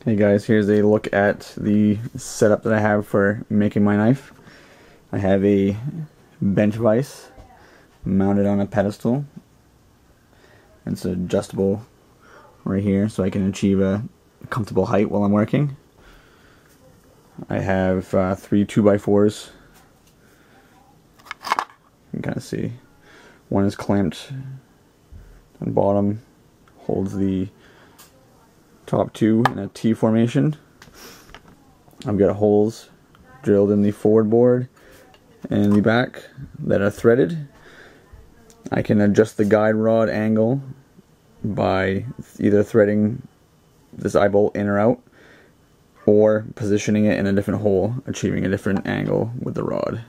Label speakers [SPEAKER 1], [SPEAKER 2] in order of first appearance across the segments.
[SPEAKER 1] Hey guys, here's a look at the setup that I have for making my knife. I have a bench vise mounted on a pedestal. It's adjustable right here so I can achieve a comfortable height while I'm working. I have 3 2x4s. You can kind of see. One is clamped on the bottom, holds the top two in a T formation. I've got holes drilled in the forward board and the back that are threaded. I can adjust the guide rod angle by either threading this eye bolt in or out, or positioning it in a different hole, achieving a different angle with the rod.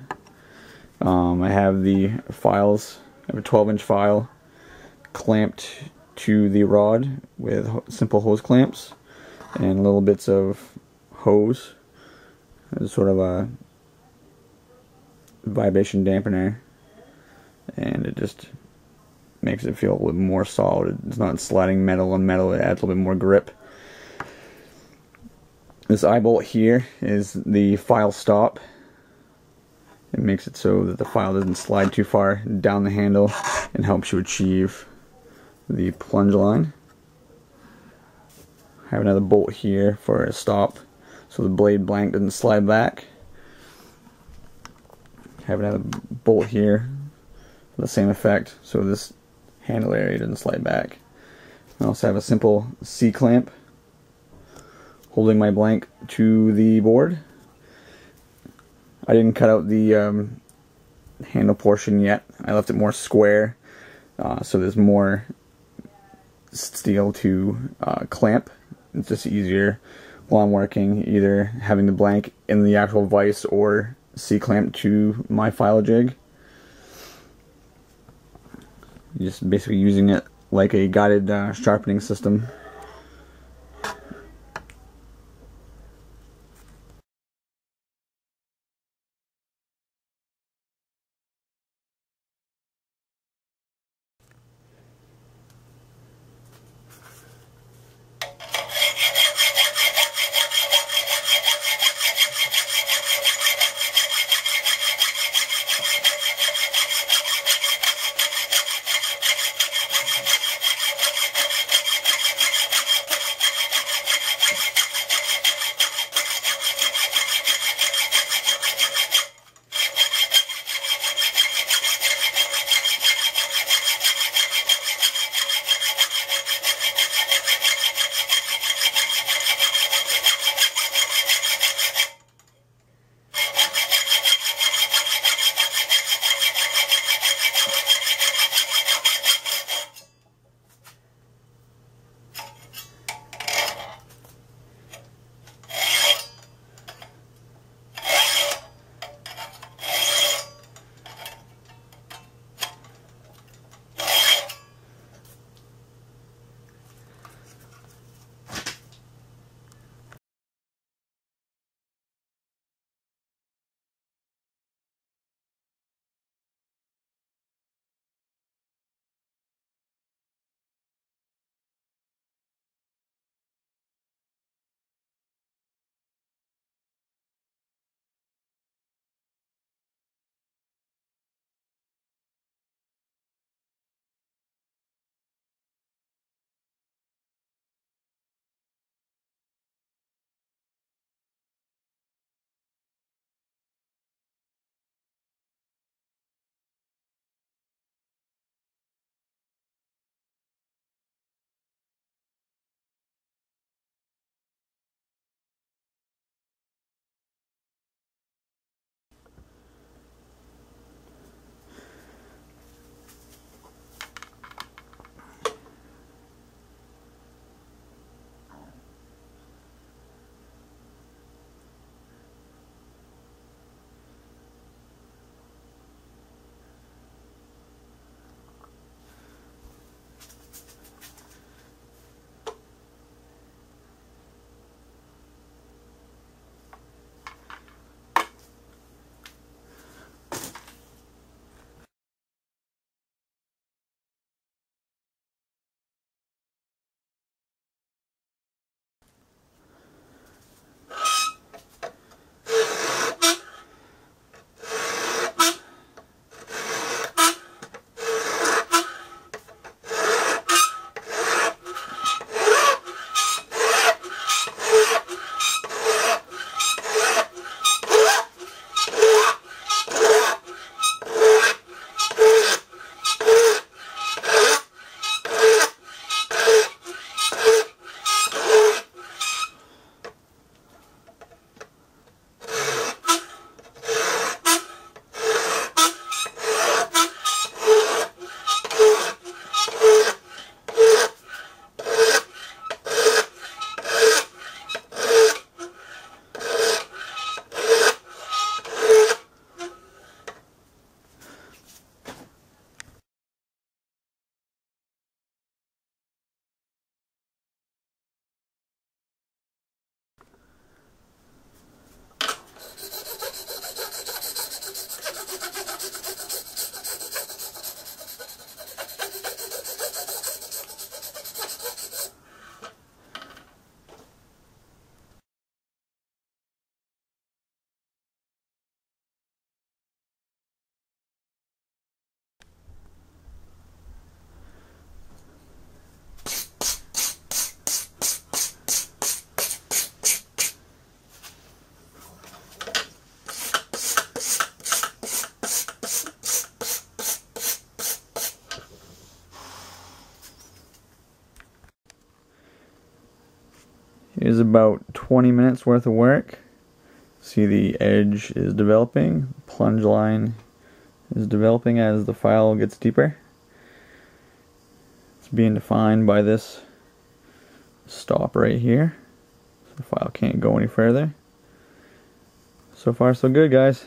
[SPEAKER 1] I have the files. I have a 12-inch file clamped to the rod with simple hose clamps and little bits of hose as sort of a vibration dampener, and it just makes it feel a little more solid. It's not sliding metal on metal, it adds a little bit more grip. This eye bolt here is the file stop. It makes it so that the file doesn't slide too far down the handle and helps you achieve the plunge line. I have another bolt here for a stop so the blade blank doesn't slide back. I have another bolt here for the same effect so this handle area doesn't slide back. I also have a simple C-clamp holding my blank to the board. I didn't cut out the handle portion yet. I left it more square so there's more steel to clamp. It's just easier while I'm working, either having the blank in the actual vise or C-clamp to my file jig. Just basically using it like a guided sharpening system. Here's about 20 minutes worth of work. See, the edge is developing, plunge line is developing as the file gets deeper. It's being defined by this stop right here. So the file can't go any further. So far so good, guys.